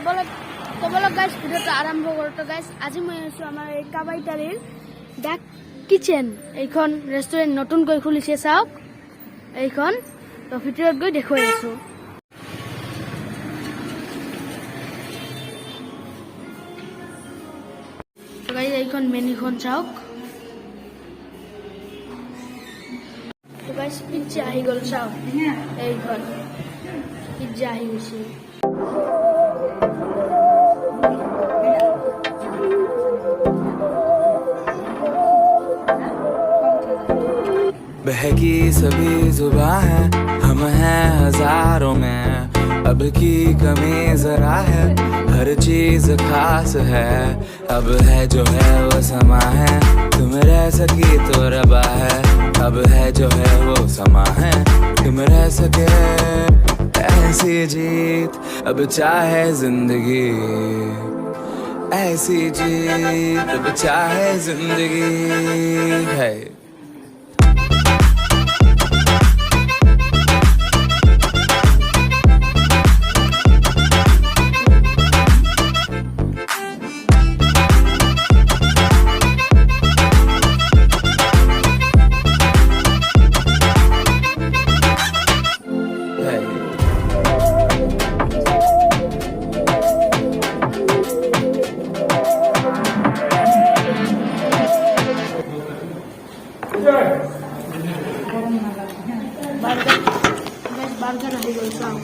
বলক guys ভিডিওটা আৰম্ভ কৰোঁতে গাইজ আজি মই আছোঁ আমাৰ এই কাবাইতাৰীৰ ডাক কিচেন এইখন ৰেষ্টুৰেণ্ট নতুনকৈ খুলিছে চাওক এইখন তো ভিতৰত গৈ দেখুৱাই আছোঁ তো গাইজ এইখন মেনুখন চাওক তো গাইজ পিজ্জা আহি গ'ল চাওক এইখন পিজ্জা আহি গৈছে बहकी सभी जुबां है हम हैं हजारों में अब की कमी जरा है हर चीज खास है अब है जो है वो समा है तुम रह सकी तो रबा है अब है जो है वो समा है तुम रह सके ऐसी जीत अब चाहे जिंदगी ऐसी जीत अब चाहे जिंदगी है বার্গার আহি গ'ল চাওক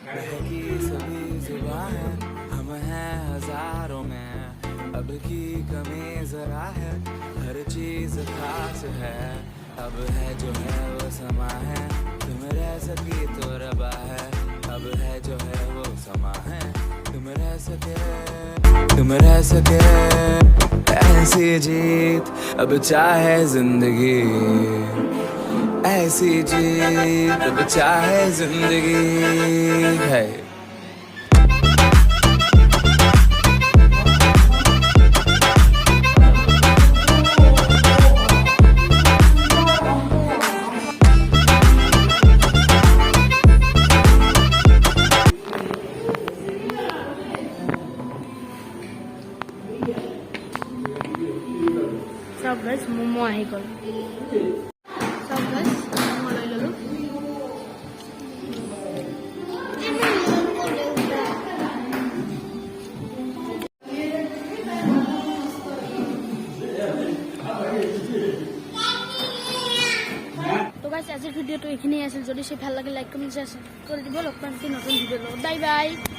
बहकी सभी जुबां है हम हैं हजारों में अब की कमी जरा है हर चीज खास है अब है जो है वो समा है तुम रह सकी तो रबा है अब है जो है वो समा है तुम रह सके ऐसी जीत अब चाहे जिंदगी ऐसी जीत अब चाहे जिंदगी है চাওক গাইজ ম'ম' আহি গ'ল চাওক গাইজ ম'ম' লৈ ল'লোঁ তো গাইজ আজিৰ ভিডিঅ'টো এইখিনিয়ে আছিল যদি ভাল লাগে লাইক কমেণ্ট শ্বেয়াৰ কৰি দিব লগ পাম নতুন ভিডিঅ'ৰ লগত বাই বাই